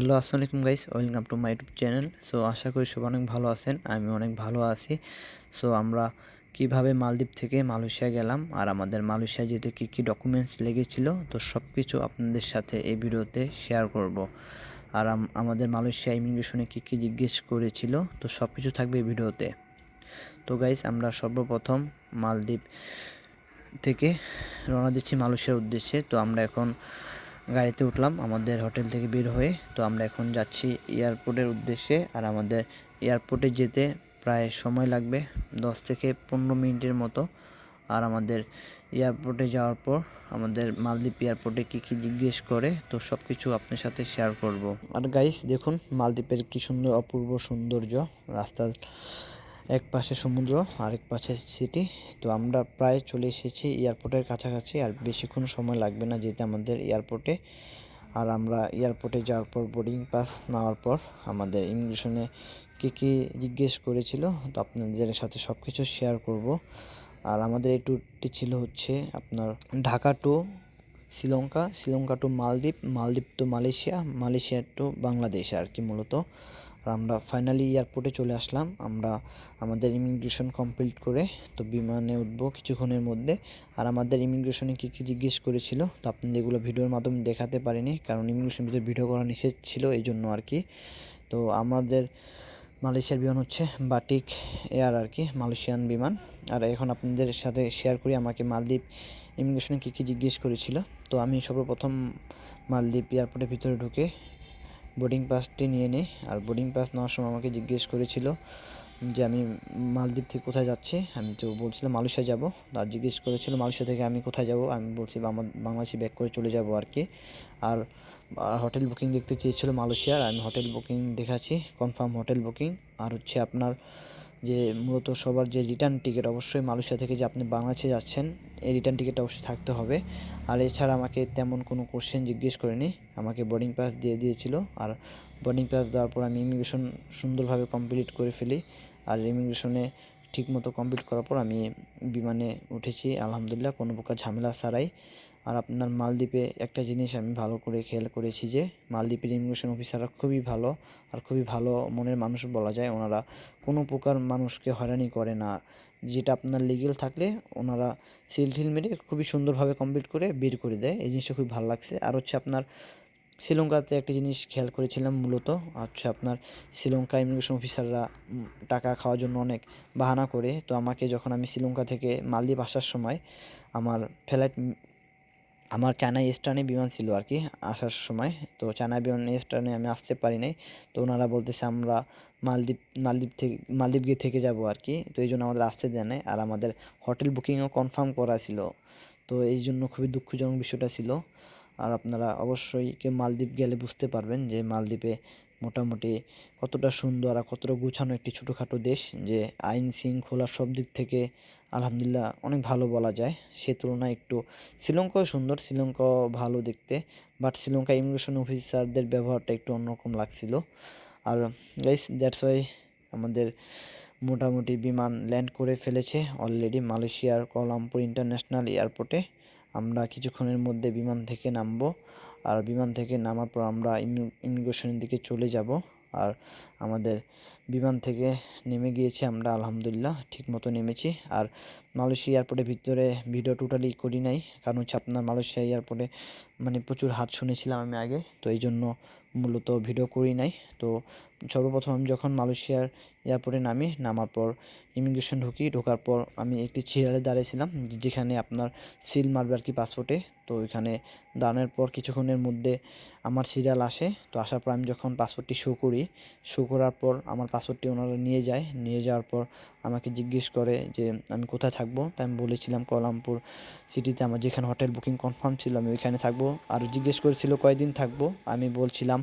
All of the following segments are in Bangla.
হ্যালো, আসসালামু আলাইকুম guys, welcome to my YouTube channel. So আশা করি সবাই অনেক ভালো আছেন, আমি অনেক ভালো আছি। সো আমরা কিভাবে মালদ্বীপ থেকে মালয়েশিয়া গেলাম আর আমাদের মালয়েশিয়া যেতে কী কী ডকুমেন্টস লেগেছিল, তো সব কিছু আপনাদের সাথে এই ভিডিওতে শেয়ার করব। আর আমাদের মালয়েশিয়া ইমিগ্রেশনে কী কী জিজ্ঞেস করেছিল, তো সব কিছু থাকবে এই ভিডিওতে। তো গাইস, আমরা সর্বপ্রথম মালদ্বীপ থেকে রওনা দিচ্ছি মালয়েশিয়ার উদ্দেশ্যে। তো আমরা এখন গাড়িতে উঠলাম আমাদের হোটেল থেকে বের হয়ে। তো আমরা এখন যাচ্ছি এয়ারপোর্টের উদ্দেশ্যে। আর আমাদের এয়ারপোর্টে যেতে প্রায় সময় লাগবে 10 থেকে 15 মিনিটের মতো। আর আমাদের এয়ারপোর্টে যাওয়ার পর আমাদের মালদ্বীপ এয়ারপোর্টে কী কী জিজ্ঞেস করে, তো সব কিছু আপনার সাথে শেয়ার করব। আর গাইস দেখুন, মালদ্বীপের কী সুন্দর অপূর্ব সৌন্দর্য। রাস্তার এক পাশে সমুদ্র, আরেক পাশে সিটি। তো আমরা প্রায় চলে এসেছি এয়ারপোর্টের কাছাকাছি, আর বেশিক্ষণ সময় লাগবে না যেতে আমাদের এয়ারপোর্টে। আর আমরা এয়ারপোর্টে যাওয়ার পর বোর্ডিং পাস নেওয়ার পর আমাদের ইমিগ্রেশনে কী কী জিজ্ঞেস করেছিল, তো আপনাদের সাথে সব কিছু শেয়ার করব। আর আমাদের এই ট্যুরটি ছিল হচ্ছে আপনার Dhaka to Sri Lanka, Sri Lanka to Maldives, Maldives to Malaysia, Malaysia to Bangladesh আর কি মূলত। আর আমরা ফাইনালি এয়ারপোর্টে চলে আসলাম। আমরা আমাদের ইমিগ্রেশন কমপ্লিট করে তো বিমানে উঠবো কিছুক্ষণের মধ্যে। আর আমাদের ইমিগ্রেশনে কী কী জিজ্ঞেস করেছিল, তো আপনাদের এগুলো ভিডিওর মাধ্যমে দেখাতে পারিনি, কারণ ইমিগ্রেশন ভিতরে ভিডিও করা নিষেধ ছিল, এই জন্য আর কি। তো আমাদের মালয়েশিয়ার বিমান হচ্ছে বাটিক এয়ার আর কি, মালয়েশিয়ান বিমান। আর এখন আপনাদের সাথে শেয়ার করি আমাকে মালদ্বীপ ইমিগ্রেশনে কী কী জিজ্ঞেস করেছিল। তো আমি সর্বপ্রথম মালদ্বীপ এয়ারপোর্টের ভিতরে ঢুকে বোর্ডিং পাসটি নিয়ে নিই। আর বোর্ডিং পাস নেওয়ার সময় আমাকে জিজ্ঞেস করেছিল যে আমি মালদ্বীপ থেকে কোথায় যাচ্ছি। আমি তো বলছিলাম মালয়েশিয়া যাব। আর জিজ্ঞেস করেছিল মালয়েশিয়া থেকে আমি কোথায় যাব, আমি বলছি বাংলাদেশে ব্যাক করে চলে যাব আর কি। আর হোটেল বুকিং দেখতে চেয়েছিল মালয়েশিয়ার, আমি হোটেল বুকিং দেখাচ্ছি, কনফার্ম হোটেল বুকিং। আর হচ্ছে আপনার যে মূলত সবার যে রিটার্ন টিকিট, অবশ্যই মালয়েশিয়া থেকে যে আপনি বাংলাদেশে যাচ্ছেন এই রিটার্ন টিকিটটা অবশ্যই থাকতে হবে। আর এছাড়া আমাকে তেমন কোনো কোশ্চেন জিজ্ঞেস করেনি, আমাকে বোর্ডিং পাস দিয়ে দিয়েছিল। আর বোর্ডিং পাস দেওয়ার পর আমি ইমিগ্রেশন সুন্দরভাবে কমপ্লিট করে ফেলি। আর ইমিগ্রেশনে ঠিকমতো কমপ্লিট করার পর আমি বিমানে উঠেছি আলহামদুলিল্লাহ, কোনো প্রকার ঝামেলা ছাড়াই। আর আপনার মালদ্বীপে একটা জিনিস আমি ভালো করে খেয়াল করেছি যে মালদ্বীপের ইমিগ্রেশন অফিসাররা খুবই ভালো, আর খুবই ভালো মনের মানুষ বলা যায়। ওনারা কোনো প্রকার মানুষকে হয়রানি করে না, যেটা আপনার লিগেল থাকলে ওনারা সিল ঠিল মেরে খুবই সুন্দরভাবে কমপ্লিট করে বের করে দেয়, এই জিনিসটা খুব ভালো লাগছে। আর হচ্ছে আপনার শ্রীলঙ্কাতে একটা জিনিস খেয়াল করেছিলাম মূলত, হচ্ছে আপনার শ্রীলঙ্কা ইমিগ্রেশন অফিসাররা টাকা খাওয়ার জন্য অনেক বাহানা করে। তো আমাকে যখন আমি শ্রীলঙ্কা থেকে মালদ্বীপ আসার সময় আমার ফ্লাইট, আমার চায়না ইস্টার্নে বিমান ছিল আর কি আসার সময়, তো চায়না বিমান ইস্টার্নে আমি আসতে পারি নাই। তো ওনারা বলতেছে আমরা মালদ্বীপ গিয়ে থেকে যাব আর কি, তো এই জন্য আমাদের আসতে দেয় নাই। আর আমাদের হোটেল বুকিংও কনফার্ম করা ছিল, তো এই জন্য খুবই দুঃখজনক বিষয়টা ছিল। আর আপনারা অবশ্যই কেউ মালদ্বীপ গেলে বুঝতে পারবেন যে মালদ্বীপে মোটামুটি কতটা সুন্দর আর কতটা গুছানো একটি ছোটোখাটো দেশ, যে আইন শৃঙ্খলা সব দিক থেকে আলহামদুলিল্লাহ অনেক ভালো বলা যায়। সে তুলনায় একটু শ্রীলঙ্কাও সুন্দর, শ্রীলঙ্কাও ভালো দেখতে, বাট শ্রীলঙ্কা ইমিগ্রেশন অফিসারদের ব্যবহারটা একটু অন্যরকম লাগছিল। আর গাইস দ্যাটস ওয়াই আমাদের মোটামুটি বিমান ল্যান্ড করে ফেলেছে অলরেডি মালয়েশিয়ার কুয়ালালামপুর ইন্টারন্যাশনাল এয়ারপোর্টে। আমরা কিছুক্ষণের মধ্যে বিমান থেকে নামবো। আর বিমান থেকে নামার পর আমরা ইমিগ্রেশনের দিকে চলে যাব। আর আমাদের বিমান থেকে নেমে গিয়েছি আমরা আলহামদুলিল্লাহ, ঠিক মতো নেমেছি। আর মালয়েশিয়া এয়ারপোর্টের ভিতরে ভিডিও টোটালি করি নাই, কারণ হচ্ছে আপনার মালয়েশিয়া এয়ারপোর্টে মানে প্রচুর হাট শুনেছিলাম আমি আগে, তো এই জন্য মূলত ভিডিও করি নাই। তো সর্বপ্রথম আমি যখন মালয়েশিয়ার এয়ারপোর্টে নামার পর ইমিগ্রেশন ঢোকার পর আমি একটি সিরিয়ালে দাঁড়িয়েছিলাম, যেখানে আপনার সিল মারবে আর কি পাসপোর্টে। তো ওইখানে দাঁড়ানোর পর কিছুক্ষণের মধ্যে আমার সিরিয়াল আসে। তো আসার পর আমি যখন পাসপোর্টটি শো করার পর আমার পাসপোর্টটি ওনারা নিয়ে যাওয়ার পর আমাকে জিজ্ঞেস করে যে আমি কোথায় থাকবো। তাই আমি বলেছিলাম কুয়ালালামপুর সিটিতে, আমার যেখানে হোটেল বুকিং কনফার্ম ছিল আমি ওইখানে থাকবো। আর জিজ্ঞেস করেছিল কয়দিন থাকবো, আমি বলছিলাম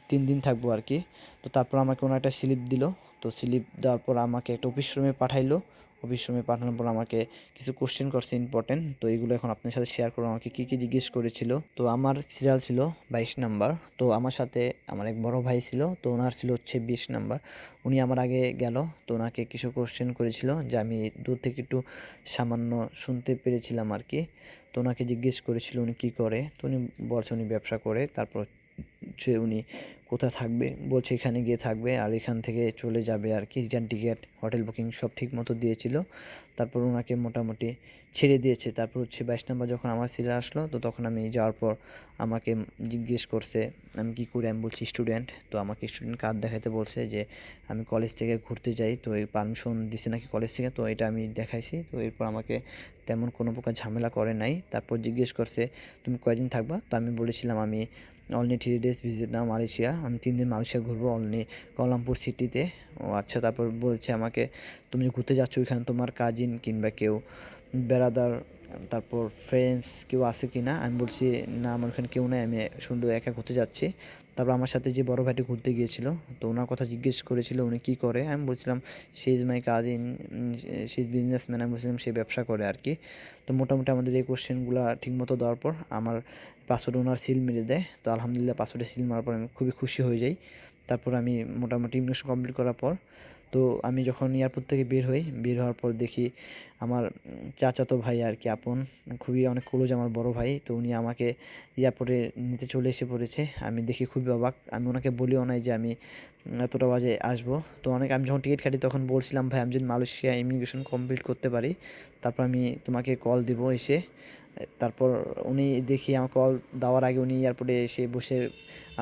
3 দিন থাকবো আর কি। তো তারপর আমাকে ওনার একটা স্লিপ দিল। তো স্লিপ দেওয়ার পর আমাকে একটা অফিস রুমে পাঠাইলো। অফিস রুমে পাঠানোর পর আমাকে কিছু কোশ্চেন করছে ইম্পর্টেন্ট, তো এইগুলো এখন আপনার সাথে শেয়ার করবো। আমাকে কী কী জিজ্ঞেস করেছিল, তো আমার সিরিয়াল ছিল 22 নাম্বার। তো আমার সাথে আমার এক বড় ভাই ছিল, তো ওনার ছিল হচ্ছে 20 নাম্বার। উনি আমার আগে গেল। তো ওনাকে কিছু কোশ্চেন করেছিল যে আমি দূর থেকে একটু সামান্য শুনতে পেরেছিলাম আর কি। তো ওনাকে জিজ্ঞেস করেছিল উনি কী করে, তো উনি বলছে উনি ব্যবসা করে। তারপর যে উনি কোথায় থাকবে, বলছে এখানে গিয়ে থাকবে আর এখান থেকে চলে যাবে আর কি। রিটার্ন টিকিট, হোটেল বুকিং সব ঠিক মতো দিয়েছিল। তারপর ওনাকে মোটামুটি ছেড়ে দিয়েছে। তারপর হচ্ছে 22 নম্বর যখন আমার সিরিয়াল আসলো, তো তখন আমি যাওয়ার পর আমাকে জিজ্ঞেস করছে আমি কী করি। আমি বলছি স্টুডেন্ট। তো আমাকে স্টুডেন্ট কার্ড দেখাতে বলছে যে আমি কলেজ থেকে ঘুরতে যাই, তো এই পারমিশন দিছে নাকি কলেজ থেকে, তো এটা আমি দেখাইছি। তো এরপর আমাকে তেমন কোনো প্রকার ঝামেলা করে নাই। তারপর জিজ্ঞেস করছে তুমি কয়দিন থাকবা। তো আমি বলেছিলাম আমি অনলি 3 days ভিজিট না মালয়েশিয়া, আমি 3 দিন মালয়েশিয়া ঘুরবো অনলি কুয়ালালামপুর সিটিতে। ও আচ্ছা। তারপর বলছে আমাকে তুমি ঘুরতে যাচ্ছ ওইখানে তোমার কাজিন কিংবা কেউ বেড়াদার, তারপর ফ্রেন্ডস কেউ আছে কি না। আমি বলছি না আমার ওখানে কেউ নাই, আমি শুধু একা ঘুরতে যাচ্ছি। তারপর আমার সাথে যে বড় ভাইটি ঘুরতে গিয়েছিল, তো ওনার কথা জিজ্ঞেস করেছিল উনি কী করে। আমি বলছিলাম she is my cousin, she is businessman. আমি বলছিলাম সে ব্যবসা করে আর কি। তো মোটামুটি আমাদের এই কোশ্চেনগুলো ঠিকমতো দেওয়ার পর আমার পাসপোর্টে ওনার সিল মেরে দেয়। তো আলহামদুলিল্লাহ পাসপোর্টে সিল মারার পর আমি খুবই খুশি হয়ে যাই। তারপর আমি মোটামুটি ইমিগ্রেশন কমপ্লিট করার পর, তো আমি যখন এয়ারপোর্ট থেকে বের হই, বের হওয়ার পর দেখি আমার চাচাতো ভাই আর কি, আপন খুবই অনেক ক্লোজ আমার বড় ভাই। তো উনি আমাকে এয়ারপোর্টে নিতে চলে এসে পড়েছে। আমি দেখি খুবই অবাক। আমি ওনাকে বলিও নাই যে আমি এতটা বাজে আসবো। তো আমি যখন টিকিট কাটি তখন বলছিলাম ভাই আমি যদি মালয়েশিয়া ইমিগ্রেশন কমপ্লিট করতে পারি তারপর আমি তোমাকে কল দিব এসে। তারপর উনি দেখি আমার কল দেওয়ার আগে উনি এয়ারপোর্টে এসে বসে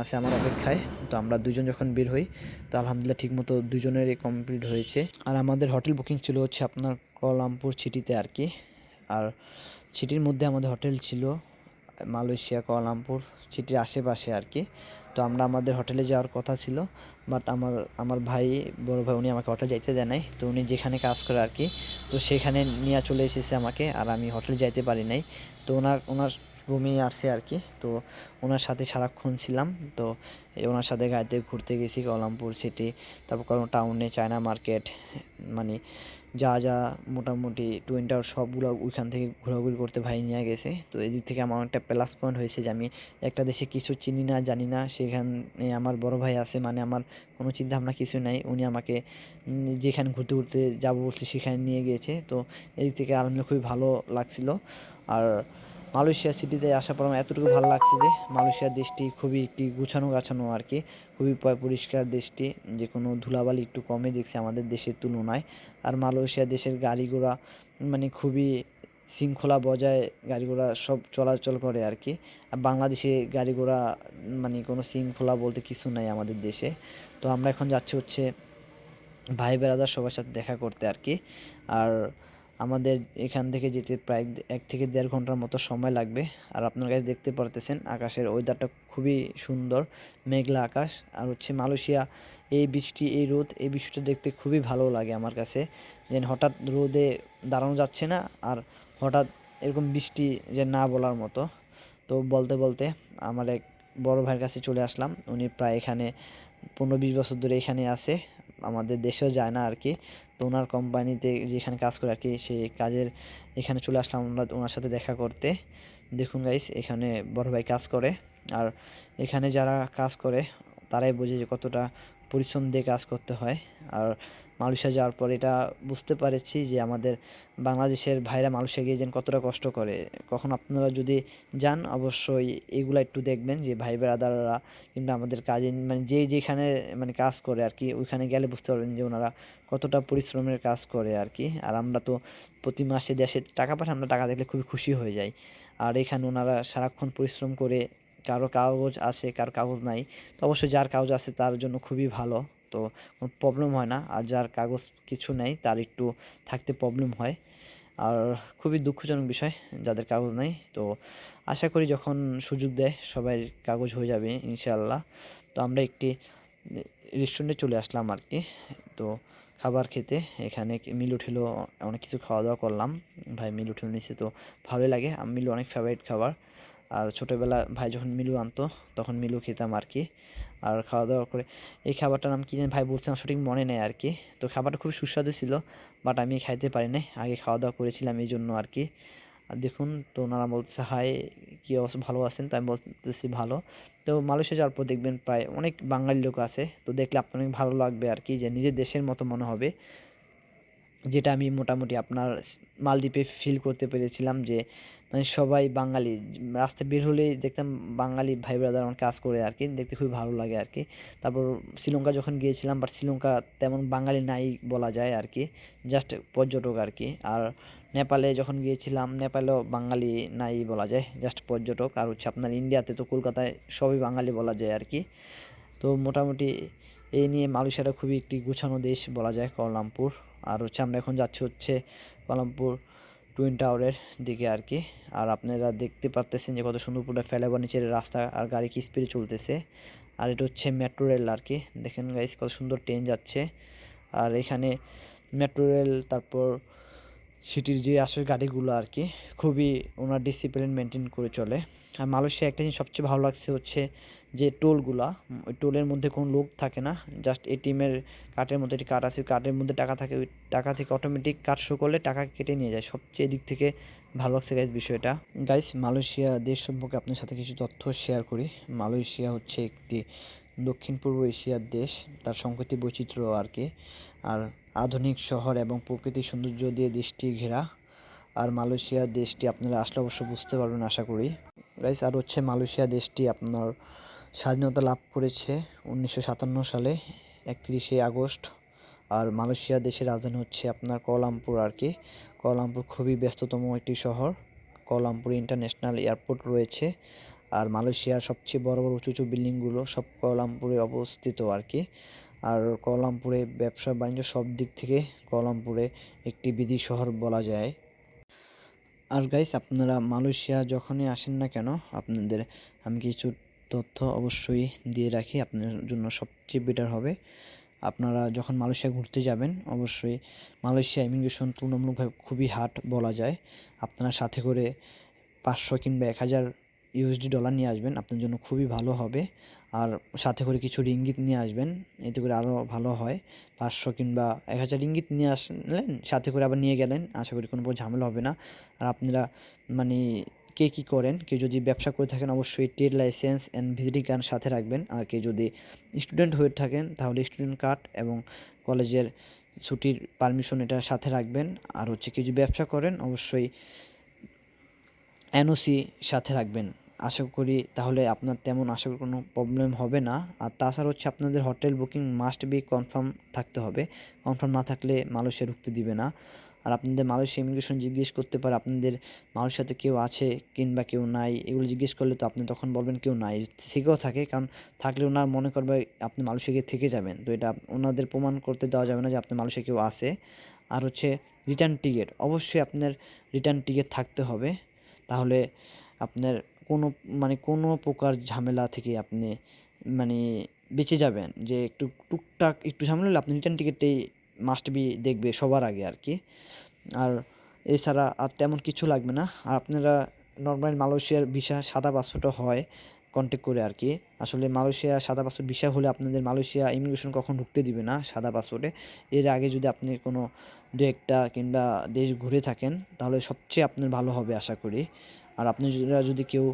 আছে আমার অপেক্ষায়। তো আমরা দুজন যখন বের হই, তো আলহামদুলিল্লাহ ঠিকমতো দুজনেরই কমপ্লিট হয়েছে। আর আমাদের হোটেল বুকিং ছিল হচ্ছে আপনার কুয়ালালামপুর সিটিতে আর কি। আর সিটির মধ্যে আমাদের হোটেল ছিল মালয়েশিয়া কুয়ালালামপুর সিটির আশেপাশে আর কি। তো আমরা আমাদের হোটেলে যাওয়ার কথা ছিল, বাট আমার ভাই, বড় ভাই, উনি আমাকে হোটেল যাইতে দেয় নাই। তো উনি যেখানে কাজ করে আর কি, তো সেখানে নিয়ে চলে এসেছে আমাকে, আর আমি হোটেল যাইতে পারি নাই। তো ওনার রুমে আসছে আর কি। তো ওনার সাথে সারাক্ষণ ছিলাম। তো ওনার সাথে গাড়িতে ঘুরতে গেছি কুয়ালালামপুর সিটি, তারপর কোনো টাউনে, চায়না মার্কেট, মানে যা মোটামুটি টুইন টাওয়ার সবগুলো ওইখান থেকে ঘোরাঘুরি করতে ভাই নিয়ে গেছে। তো এদিক থেকে আমার একটা প্লাস পয়েন্ট হয়েছে যে আমি একটা দেশে কিছু চিনি না, জানি না, সেখানে আমার বড় ভাই আছে, মানে আমার কোনো চিন্তাভাবনা কিছু নাই। উনি আমাকে যেখানে ঘুরতে যাবো বলছে সেখানে নিয়ে গিয়েছে। তো এদিক থেকে আলহামদুলিল্লাহ খুবই ভালো লাগছিল। আর মালয়েশিয়া সিটিতে আসার পর আমার এতটুকু ভালো লাগছে যে মালয়েশিয়া দেশটি খুবই একটি গুছানো গাছানো আর কি, খুবই পরিষ্কার দেশটি, যে কোনো ধুলাবালি একটু কমে দেখছি আমাদের দেশের তুলনায়। আর মালয়েশিয়া দেশের গাড়ি ঘোড়া মানে খুবই শৃঙ্খলা বজায় গাড়ি ঘোড়া সব চলাচল করে আর কি। আর বাংলাদেশে গাড়ি ঘোড়া মানে কোনো শৃঙ্খলা বলতে কিছু নাই আমাদের দেশে। তো আমরা এখন যাচ্ছি হচ্ছে ভাই বেড়াদার সবার সাথে দেখা করতে আর কি। আর আমাদের এখান থেকে যেতে প্রায় 1 থেকে 1.5 ঘন্টার মতো সময় লাগবে। আর আপনার কাছে দেখতে পারতেছেন আকাশের ওয়েদারটা খুবই সুন্দর, মেঘলা আকাশ। আর হচ্ছে মালয়েশিয়া এই বৃষ্টি, এই রোদ, এই বিষয়টা দেখতে খুবই ভালো লাগে আমার কাছে। যেন হঠাৎ রোদে দাঁড়ানো যাচ্ছে না, আর হঠাৎ এরকম বৃষ্টি যে না বলার মতো। তো বলতে বলতে আমার এক বড় ভাইয়ের কাছে চলে আসলাম। উনি প্রায় এখানে 15-20 বছর ধরে এখানে আছে, আমাদের দেশেও যায় না আর কি। তো ওনার কোম্পানিতে যেখানে কাজ করে আর কি, সেই কাজের এখানে চলে আসলাম আমরা ওনার সাথে দেখা করতে। দেখুন গাইস, এখানে বড় ভাই কাজ করে। আর এখানে যারা কাজ করে তারাই বোঝে যে কতটা পরিশ্রম দিয়ে কাজ করতে হয়। আর মালয়েশিয়া যাওয়ার পর এটা বুঝতে পেরেছি যে আমাদের বাংলাদেশের ভাইরা মালয়েশিয়া গিয়ে যেন কতটা কষ্ট করে। কখন আপনারা যদি যান অবশ্যই এগুলা একটু দেখবেন যে ভাই ব্রাদাররা কিংবা আমাদের কাজিন, মানে যেখানে মানে কাজ করে আর কি, ওইখানে গেলে বুঝতে পারবেন যে ওনারা কতটা পরিশ্রমের কাজ করে আর কি। আর আমরা তো প্রতি মাসে দেশে টাকা পাঠাই, আমরা টাকা দেখলে খুবই খুশি হয়ে যাই। আর এখানে ওনারা সারাক্ষণ পরিশ্রম করে, কারো কাগজ আছে কারো কাগজ নাই। তো অবশ্যই যার কাগজ আছে তার জন্য খুবই ভালো, তো কোনো প্রবলেম হয় না। আর যার কাগজ কিছু নেই তার একটু থাকতে প্রবলেম হয়। আর খুবই দুঃখজনক বিষয় যাদের কাগজ নেই। তো আশা করি যখন সুযোগ দেয় সবাই কাগজ হয়ে যাবে ইনশাআল্লাহ। তো আমরা একটি রেস্টুরেন্টে চলে আসলাম আর কি। তো খাবার খেতে এখানে মিল উঠিল, অনেক কিছু খাওয়া দাওয়া করলাম। ভাই মিল উঠিল নিচ্ছে, তো ভালোই লাগে। মিলু অনেক ফেভারিট খাবার। আর ছোটোবেলা ভাই যখন মিলু আনতো তখন মিলু খেতাম আর কি। আর খাওয়া দাওয়া করে এই খাবারটার নাম কী জানি ভাই বলছিলাম, সঠিক মনে নেই আর কি। তো খাবারটা খুব সুস্বাদু ছিল, বাট আমি খাইতে পারি নাই, আগে খাওয়া দাওয়া করেছিলাম এই জন্য আর কি। আর দেখুন, তো ওনারা বলছে হাই কী অবস্থা, ভালো আছেন? তো আমি বলতেছি ভালো। তো মালয়েশিয়া যাওয়ার পর দেখবেন প্রায় অনেক বাঙালি লোক আছে, তো দেখলে আপনার অনেক ভালো লাগবে আর কি, যে নিজের দেশের মতো মনে হবে। যেটা আমি মোটামুটি আপনার মালদ্বীপে ফিল করতে পেরেছিলাম, যে মানে সবাই বাঙালি, রাস্তায় বের হলেই দেখতাম বাঙালি ভাই ব্রাদার আমার কাজ করে আর কি, দেখতে খুবই ভালো লাগে আর কি। তারপর শ্রীলঙ্কা যখন গিয়েছিলাম, বাট শ্রীলঙ্কা তেমন বাঙালি নাই বলা যায় আর কি, জাস্ট পর্যটক আর কি। আর নেপালে যখন গিয়েছিলাম, নেপালেও বাঙালি নাই বলা যায়, জাস্ট পর্যটক। আর হচ্ছে আপনার ইন্ডিয়াতে তো কলকাতায় সবই বাঙালি বলা যায় আর কি। তো মোটামুটি এই নিয়ে মালয়েশিয়াটা খুবই একটি গোছানো দেশ বলা যায়, কুয়ালালামপুর। আর হচ্ছে আমরা এখন যাচ্ছি হচ্ছে কুয়ালালামপুর টুইন টাওয়ারের দিকে আর কি। আর আপনারা দেখতে পারতেছেন যে কত সুন্দর পুরো ফেলাবার নিচের রাস্তা, আর গাড়ি কি স্পিডে চলতেছে। আর এটা হচ্ছে মেট্রো রেল আর কি, দেখেন গাইস কত সুন্দর ট্রেন যাচ্ছে। আর এখানে মেট্রো রেল, তারপর সিটির যে আসলে গাড়িগুলো আর কি, খুবই ওনার ডিসিপ্লিন মেনটেন করে চলে। আর মালয়েশিয়া একটা জিনিস সবচেয়ে ভালো লাগছে হচ্ছে যে টোলগুলা, ওই টোলের মধ্যে কোনো লোক থাকে না, জাস্ট এটিএমের কার্ডের মধ্যে একটি কার্ড আছে, ওই কার্ডের মধ্যে টাকা থাকে, ওই টাকা থেকে অটোমেটিক কার্ড শো করলে টাকা কেটে নিয়ে যায়। সবচেয়ে দিক থেকে ভালো লাগছে গাইস বিষয়টা। গাইস মালয়েশিয়া দেশ সম্পর্কে আপনার সাথে কিছু তথ্য শেয়ার করি। মালয়েশিয়া হচ্ছে একটি দক্ষিণ পূর্ব এশিয়ার দেশ, তার সংস্কৃতি বৈচিত্র্য আর কি, আর আধুনিক শহর এবং প্রকৃতির সৌন্দর্য দিয়ে দেশটি ঘেরা। আর মালয়েশিয়া দেশটি আপনারা আসলে অবশ্য বুঝতে পারবেন আশা করি গাইস। আর হচ্ছে মালয়েশিয়া দেশটি আপনার স্বাধীনতা লাভ করেছে 1957 সালে 31শে আগস্ট। আর মালয়েশিয়া দেশের রাজধানী হচ্ছে আপনার কুয়ালালামপুর আর কি। কুয়ালালামপুর খুবই ব্যস্ততম একটি শহর, কুয়ালালামপুর ইন্টারন্যাশনাল এয়ারপোর্ট রয়েছে। আর মালয়েশিয়ার সবচেয়ে বড় বড় উঁচু উঁচু বিল্ডিংগুলো সব কুয়ালালামপুরে অবস্থিত আর কি। আর কুয়ালালামপুরে ব্যবসা বাণিজ্য সব দিক থেকে কুয়ালালামপুরে একটি বিধি শহর বলা যায়। আর গাইস আপনারা মালয়েশিয়া যখনই আসেন না কেন, আপনাদের আমি কিছু তথ্য অবশ্যই দিয়ে রাখি, আপনার জন্য সবচেয়ে বেটার হবে। আপনারা যখন মালয়েশিয়া ঘুরতে যাবেন, অবশ্যই মালয়েশিয়া ইমিগ্রেশন তুলনামূলকভাবে খুবই হার্ড বলা যায়। আপনারা সাথে করে 500 কিংবা 1000 ইউএসডি ডলার নিয়ে আসবেন, আপনার জন্য খুবই ভালো হবে। আর সাথে করে কিছু রিঙ্গিত নিয়ে আসবেন, এতে করে আরও ভালো হয়। 500 কিংবা 1000 রিঙ্গিত নিয়ে আসলেন, সাথে করে আবার নিয়ে গেলেন, আশা করি কোনো ঝামেলা হবে না। আর আপনারা মানে কে কী করেন, কেউ যদি ব্যবসা করে থাকেন অবশ্যই trade licence and visiting card সাথে রাখবেন। আর কেউ যদি স্টুডেন্ট হয়ে থাকেন তাহলে স্টুডেন্ট কার্ড এবং কলেজের ছুটির পারমিশন এটা সাথে রাখবেন। আর হচ্ছে কেউ যদি ব্যবসা করেন অবশ্যই এনওসি সাথে রাখবেন, আশা করি তাহলে আপনার তেমন আশা করি কোনো প্রবলেম হবে না। আর তাছাড়া হচ্ছে আপনাদের hotel booking must be confirm থাকতে হবে, কনফার্ম না থাকলে মালয়েশিয়া ঢুকতে দিবে না। আর আপনাদের মালয়েশিয়া ইমিগ্রেশন জিজ্ঞেস করতে পারে আপনাদের মালয়েশিয়াতে কেউ আছে কিংবা কেউ নাই, এগুলো জিজ্ঞেস করলে তো আপনি তখন বলবেন কেউ নাই, থেকেও থাকে, কারণ থাকলে ওনার মনে করবে আপনি মালয়েশিয়া গিয়ে থেকে যাবেন, তো এটা ওনাদের প্রমাণ করতে দেওয়া যাবে না যে আপনি মালয়েশিয়া কেউ আছে। আর হচ্ছে রিটার্ন টিকিট, অবশ্যই আপনার রিটার্ন টিকিট থাকতে হবে, তাহলে আপনার কোনো প্রকার ঝামেলা থেকে আপনি মানে বেঁচে যাবেন। যে একটু টুকটাক একটু ঝামেলা হলে আপনি রিটার্ন টিকিটটাই মাস্ট বি দেখবে সবার আগে আর কি। আর এছাড়া আর তেমন কিছু লাগবে না। আর আপনারা নর্মাল মালয়েশিয়ার ভিসা সাদা পাসপোর্টও হয় কন্ট্যাক্ট করে আর কি। আসলে মালয়েশিয়া সাদা পাসপোর্ট ভিসা হলে আপনাদের মালয়েশিয়া ইমিগ্রেশন কখন ঢুকতে দিবে না সাদা পাসপোর্টে। এর আগে যদি আপনি কোনো দু একটা কিংবা দেশ ঘুরে থাকেন তাহলে সবচেয়ে আপনার ভালো হবে আশা করি। আর আপনি যদি কেউ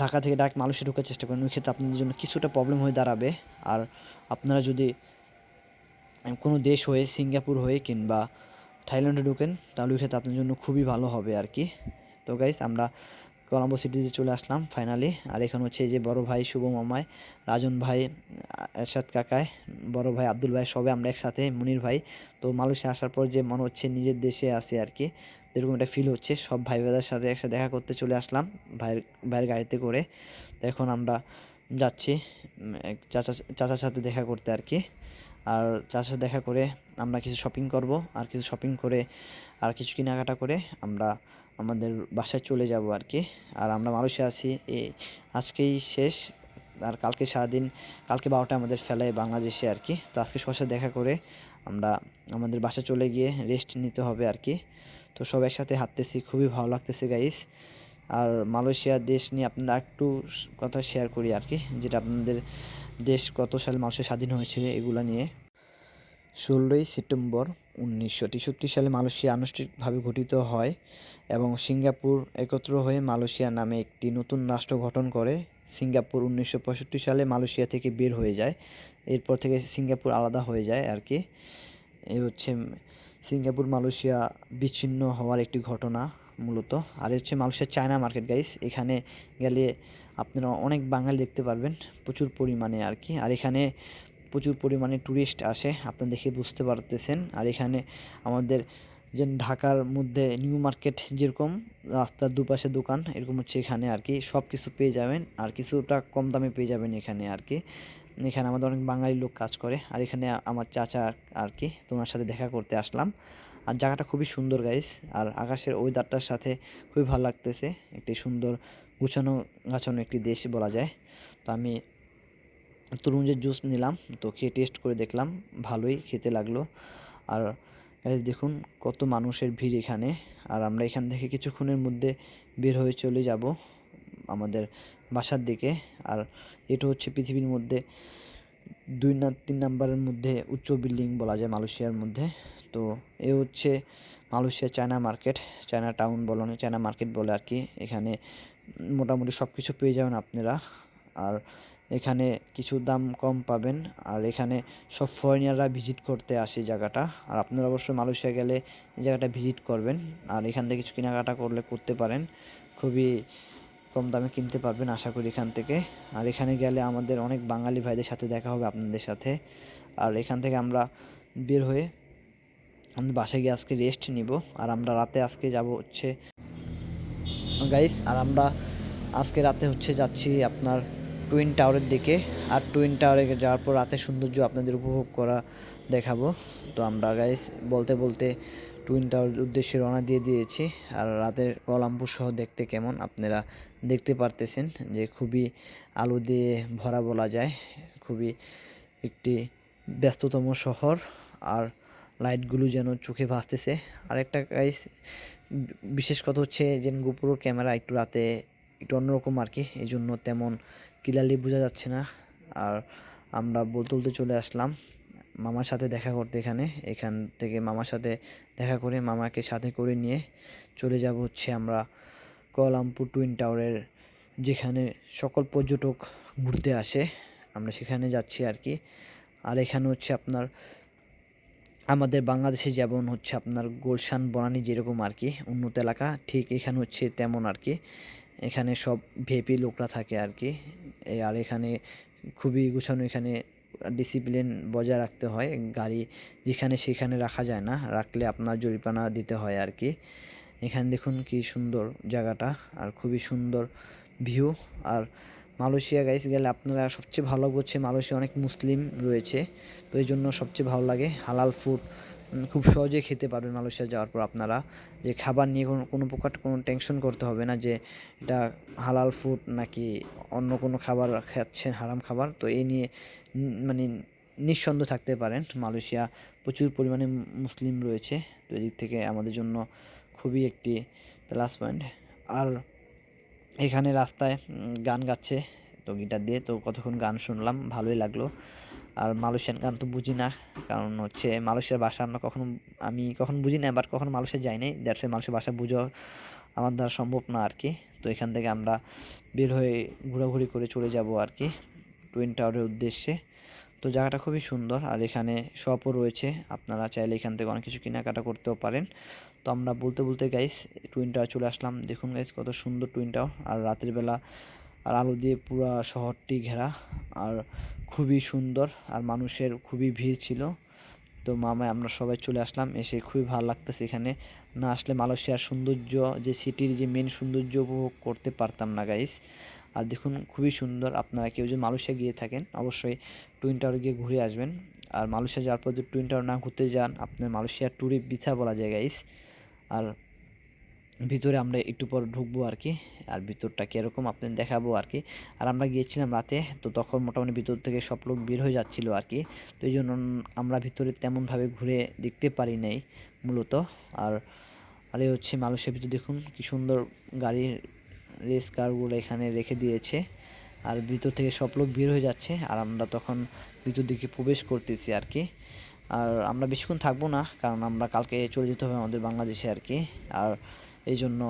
ঢাকা থেকে ডাইরেক্ট মালয়েশিয়া ঢোকার চেষ্টা করেন, ওই ক্ষেত্রে আপনাদের জন্য কিছুটা প্রবলেম হয়ে দাঁড়াবে। আর আপনারা যদি কোনো দেশ হয়ে সিঙ্গাপুর হয়ে কিংবা থাইল্যান্ডে ঢোকেন তাহলে ওই ক্ষেত্রে আপনার জন্য খুবই ভালো হবে আর কি। তো গাইস আমরা কলম্বো সিটিতে চলে আসলাম ফাইনালি। আর এখানে হচ্ছে যে বড় ভাই শুভ মামায়, রাজন ভাই, এরশাদ কাকায়, বড় ভাই আব্দুল ভাই, সবে আমরা একসাথে, মনির ভাই। তো মালয়েশিয়া আসার পর যে মনে হচ্ছে নিজের দেশে আসে আর কি, এরকম একটা ফিল হচ্ছে। সব ভাই ভাইদের সাথে একসাথে দেখা করতে চলে আসলাম ভাইয়ের গাড়িতে করে। তো এখন আমরা যাচ্ছি এক চাচার সাথে দেখা করতে আর কি। আর চাচার সাথে দেখা করে আমরা কিছু শপিং করব, আর কিছু শপিং করে আর কিছু কেনাকাটা করে আমরা আমাদের বাসায় চলে যাব আর কি। আর আমরা মালয়েশিয়া আছি আজকেই শেষ, আর কালকে সারাদিন, কালকে 12টায় আমাদের ফেলায় বাংলাদেশে আর কি। তো আজকে সবার সাথে দেখা করে আমরা আমাদের বাসায় চলে গিয়ে রেস্ট নিতে হবে আর কি। তো সব একসাথে হাঁটতেছি, খুবই ভালো লাগতেছে গাইস। আর মালয়েশিয়া দেশ নিয়ে আপনাদের একটু কথা শেয়ার করি আর কি, যেটা আপনাদের দেশ কত সালে মালয়েশিয়া স্বাধীন হয়েছিল এগুলো নিয়ে। 16ই সেপ্টেম্বর 1963 সালে মালয়েশিয়া আনুষ্ঠানিকভাবে গঠিত হয় এবং সিঙ্গাপুর একত্র হয়ে মালয়েশিয়া নামে একটি নতুন রাষ্ট্র গঠন করে। সিঙ্গাপুর 1965 সালে মালয়েশিয়া থেকে বের হয়ে যায়, এরপর থেকে সিঙ্গাপুর আলাদা হয়ে যায় আর কি। এই হচ্ছে সিঙ্গাপুর মালয়েশিয়া বিচ্ছিন্ন হওয়ার একটি ঘটনা। মূলত। আর হচ্ছে মালয়েশিয়ার চায়না মার্কেট গাইস, এখানে গেলে আপনারা অনেক বাঙালি দেখতে পারবেন প্রচুর পরিমাণে আর কি। আর এখানে প্রচুর পরিমাণে ট্যুরিস্ট আসে, আপনারা দেখে বুঝতে পারতেছেন। আর এখানে আমাদের যে ঢাকার মধ্যে নিউ মার্কেট যেরকম রাস্তার দুপাশে দোকান, এরকম হচ্ছে এখানে আর কি সব কিছু পেয়ে যাবেন, আর কিছুটা কম দামে পেয়ে যাবেন এখানে আর কি। এখানে আমাদের অনেক বাঙালি লোক কাজ করে। আর এখানে আমার চাচা আর কি, তোমার সাথে দেখা করতে আসলাম। আর জায়গাটা খুবই সুন্দর গাইস, আর আকাশের ওয়েদারটার সাথে খুবই ভালো লাগতেছে। একটি সুন্দর গুছানো গাছানো একটি দেশ বলা যায়। তো আমি তরমুজের জুস নিলাম, তো খেয়ে টেস্ট করে দেখলাম, ভালোই খেতে লাগলো। আর গাইস দেখুন কত মানুষের ভিড় এখানে। আর আমরা এখান থেকে কিছুক্ষণের মধ্যে বের হয়ে চলে যাব আমাদের বাসার দিকে। আর এটা হচ্ছে পৃথিবীর মধ্যে 2 না 3 নাম্বারের মধ্যে উচ্চ বিল্ডিং বলা যায় মালয়েশিয়ার মধ্যে। তো এ হচ্ছে Malaysia China market, China town বলে, চায়না মার্কেট বলে আর কি। এখানে মোটামুটি সব কিছু পেয়ে যাবেন আপনারা। আর এখানে কিছু দাম কম পাবেন। আর এখানে সব ফরেনাররা ভিজিট করতে আসে জায়গাটা। আর আপনারা অবশ্যই মালয়েশিয়া গেলে এই জায়গাটা ভিজিট করবেন। আর এখান থেকে কিছু কেনাকাটা করতে পারেন, খুবই কম দামে কিনতে পারবেন আশা করি এখান থেকে। আর এখানে গেলে আমাদের অনেক বাঙালি ভাইদের সাথে দেখা হবে আপনাদের সাথে। আর এখান থেকে আমরা বের হয়ে আমাদের বাসায় গিয়ে আজকে রেস্ট নিব। আর আমরা রাতে আজকে যাব হচ্ছে গাইস, আর আমরা আজকে রাতে হচ্ছে যাচ্ছি আপনার টুইন টাওয়ারের দিকে। আর টুইন টাওয়ারে যাওয়ার পর রাতের সৌন্দর্য আপনাদের উপভোগ করা দেখাবো। তো আমরা গাইস বলতে বলতে টুইন টাওয়ারের উদ্দেশ্যে রওনা দিয়ে দিয়েছি। আর রাতের কুয়ালালামপুর শহর দেখতে কেমন আপনারা দেখতে পারতেছেন, যে খুবই আলো দিয়ে ভরা বলা যায়, খুবই একটি ব্যস্ততম শহর। আর লাইটগুলো যেন চোখে ভাসতেছে। আর একটা গাইস বিশেষ কথা হচ্ছে যে গোপ্রো ক্যামেরা একটু রাতে একটু অন্যরকম আর কি, এই জন্য তেমন ক্লিয়ারলি বোঝা যাচ্ছে না। আর আমরা বলতে বলতে চলে আসলাম মামার সাথে দেখা করতে এখান থেকে মামার সাথে দেখা করে মামাকে সাথে করে নিয়ে চলে যাব হচ্ছে আমরা কুয়ালালামপুর টুইন টাওয়ারের, যেখানে সকল পর্যটক ঘুরতে আসে, আমরা সেখানে যাচ্ছি আর কি। আর এখানে হচ্ছে আপনার আমাদের বাংলাদেশে যেমন হচ্ছে আপনার গুলশান বনানী যেরকম আর কি উন্নত এলাকা, ঠিক এখানে হচ্ছে তেমন আর কি। এখানে সব ভিআইপি লোকরা থাকে আর কি। আর এখানে খুবই গুছানো, এখানে ডিসিপ্লিন বজায় রাখতে হয়, গাড়ি যেখানে সেখানে রাখা যায় না, রাখলে আপনার জরিমানা দিতে হয় আর কি। এখানে দেখুন কি সুন্দর জায়গাটা, আর খুবই সুন্দর ভিউ। আর মালয়েশিয়া গাইস গেলে আপনারা সবচেয়ে ভালো হচ্ছে মালয়েশিয়া অনেক মুসলিম রয়েছে, তো এই জন্য সবচেয়ে ভালো লাগে হালাল ফুড খুব সহজেই খেতে পারবেন মালয়েশিয়া যাওয়ার পর আপনারা। যে খাবার নিয়ে কোনো প্রকার কোনো টেনশন করতে হবে না যে এটা হালাল ফুড নাকি অন্য কোনো খাবার খাচ্ছেন হারাম খাবার, তো এই নিয়ে মানে নিঃসন্দেহ থাকতে পারেন। মালয়েশিয়া প্রচুর পরিমাণে মুসলিম রয়েছে, তো এদিক থেকে আমাদের জন্য খুবই একটি প্লাস পয়েন্ট। আর এখানে রাস্তায় গান গাচ্ছে তো গিটার দিয়ে, তো কতক্ষণ গান শুনলাম, ভালোই লাগলো। আর মালয়েশিয়ান গান তো বুঝি না, কারণ হচ্ছে মালয়েশিয়ার ভাষা আমি কখনো বুঝি না, বাট কখনো মালয়েশিয়া যাই নাই, দ্যাটস ওয়াই মালয়েশিয়ার ভাষা বুঝা আমার দ্বারা সম্ভব না আর কি। তো এখান থেকে আমরা বের হয়ে ঘোরাঘুরি করে চলে যাব আর কি টুইন টাওয়ারের উদ্দেশ্যে। তো জায়গাটা খুবই সুন্দর, আর এখানে শপও রয়েছে, আপনারা চাইলে এখান থেকে অনেক কিছু কেনাকাটা করতেও পারেন। তো আমরা বলতে বলতে গাইস টুইন টাওয়ার চলে আসলাম। দেখুন গাইস কত সুন্দর টুইন টাওয়ার, আর রাতের বেলা আর আলো দিয়ে পুরো শহরটি ঘেরা, আর খুবই সুন্দর, আর মানুষের খুবই ভিড় ছিল। তো মামায় আমরা সবাই চলে আসলাম, এসে খুবই ভালো লাগতেছে। এখানে না আসলে মালয়েশিয়ার সৌন্দর্য, যে সিটির যে মেন সৌন্দর্য উপভোগ করতে পারতাম না গাইস। আর দেখুন খুবই সুন্দর, আপনারা কেউ যদি মালয়েশিয়া গিয়ে থাকেন অবশ্যই টুইন টাওয়ারে গিয়ে ঘুরে আসবেন। আর মালয়েশিয়া যাওয়ার পর যদি টুইন টাওয়ার না ঘুরতে যান আপনার মালয়েশিয়ার ট্যুরে বৃথা বলা যায় গাইস। আর ভিতরে আমরা একটু পর ঢুকবো আর কি, আর ভিতরটা কীরকম আপনাদের দেখাবো আর কি। আর আমরা গিয়েছিলাম রাতে, তো তখন মোটামুটি ভিতর থেকে সব লোক বের হয়ে যাচ্ছিলো আর কি, তো এই জন্য আমরা ভিতরে তেমনভাবে ঘুরে দেখতে পারি নাই মূলত। আর আর এই হচ্ছে মালয়েশিয়ার ভিতর দেখুন কি সুন্দর গাড়ির রেস কারগুলো এখানে রেখে দিয়েছে, আর ভিতর থেকে সব লোক বের হয়ে যাচ্ছে, আর আমরা তখন ভিতর দিকে প্রবেশ করতেছি আর কি। আর আমরা বেশিক্ষণ থাকবো না, কারণ আমরা কালকে চলে যেতে হবে আমাদের বাংলাদেশে আর কি। আর এই জন্য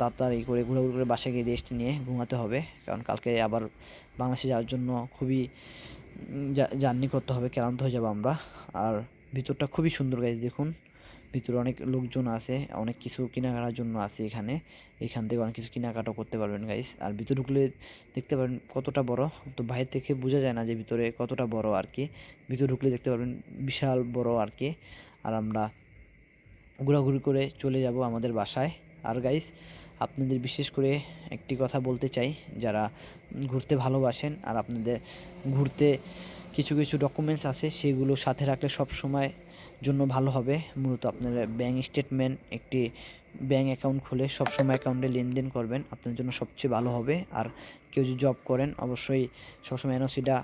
তাড়াতাড়ি করে ঘোরাঘুরি করে বাসায় গিয়ে রেস্ট নিয়ে ঘুমাতে হবে, কারণ কালকে আবার বাংলাদেশে যাওয়ার জন্য খুবই জার্নি করতে হবে, ক্লান্ত হয়ে যাবো আমরা। আর ভিতরটা খুবই সুন্দর গাইজ দেখুন ভিতরে অনেক লোকজন আছে, অনেক কিছু কেনাকাটার জন্য আছে এখান থেকে অনেক কিছু কেনাকাটা করতে পারবেন গাইস। আর ভিতরে ঢুকলে দেখতে পারবেন কতটা বড়, তো বাইরে থেকে বোঝা যায় না যে ভিতরে কতটা বড় আর কি। ভিতরে ঢুকলে দেখতে পারবেন বিশাল বড় আর কি। আর আমরা ঘোরাঘুরি করে চলে যাব আমাদের বাসায়। আর গাইস আপনাদের বিশেষ করে একটি কথা বলতে চাই, যারা ঘুরতে ভালোবাসেন আর আপনাদের ঘুরতে কিছু কিছু ডকুমেন্টস আছে সেগুলো সাথে রাখলে সব সময় জন্য ভালো হবে। মূলত আপনারা ব্যাঙ্ক স্টেটমেন্ট, একটি ব্যাঙ্ক অ্যাকাউন্ট খুলে সবসময় অ্যাকাউন্টে লেনদেন করবেন, আপনার জন্য সবচেয়ে ভালো হবে। আর কেউ যদি জব করেন অবশ্যই সবসময় এনওসিটা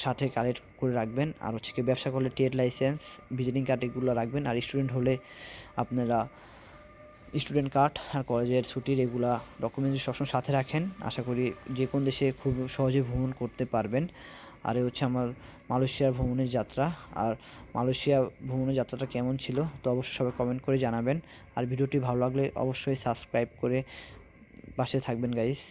সাথে কালেক্ট করে রাখবেন। আর হচ্ছে কি ব্যবসা করলে ট্রেড লাইসেন্স, ভিজিটিং কার্ড এগুলো রাখবেন। আর স্টুডেন্ট হলে আপনারা স্টুডেন্ট কার্ড আর কলেজের ছুটির এগুলা ডকুমেন্টস সবসময় সাথে রাখেন। আশা করি যে কোন দেশে খুব সহজে ভ্রমণ করতে পারবেন। আর এই হচ্ছে আমার মালয়েশিয়ার ভ্রমণের যাত্রা। আর মালয়েশিয়া ভ্রমণের যাত্রাটা কেমন ছিল তো অবশ্যই সবাই কমেন্ট করে জানাবেন। আর ভিডিওটি ভালো লাগলে অবশ্যই সাবস্ক্রাইব করে পাশে থাকবেন গাইস।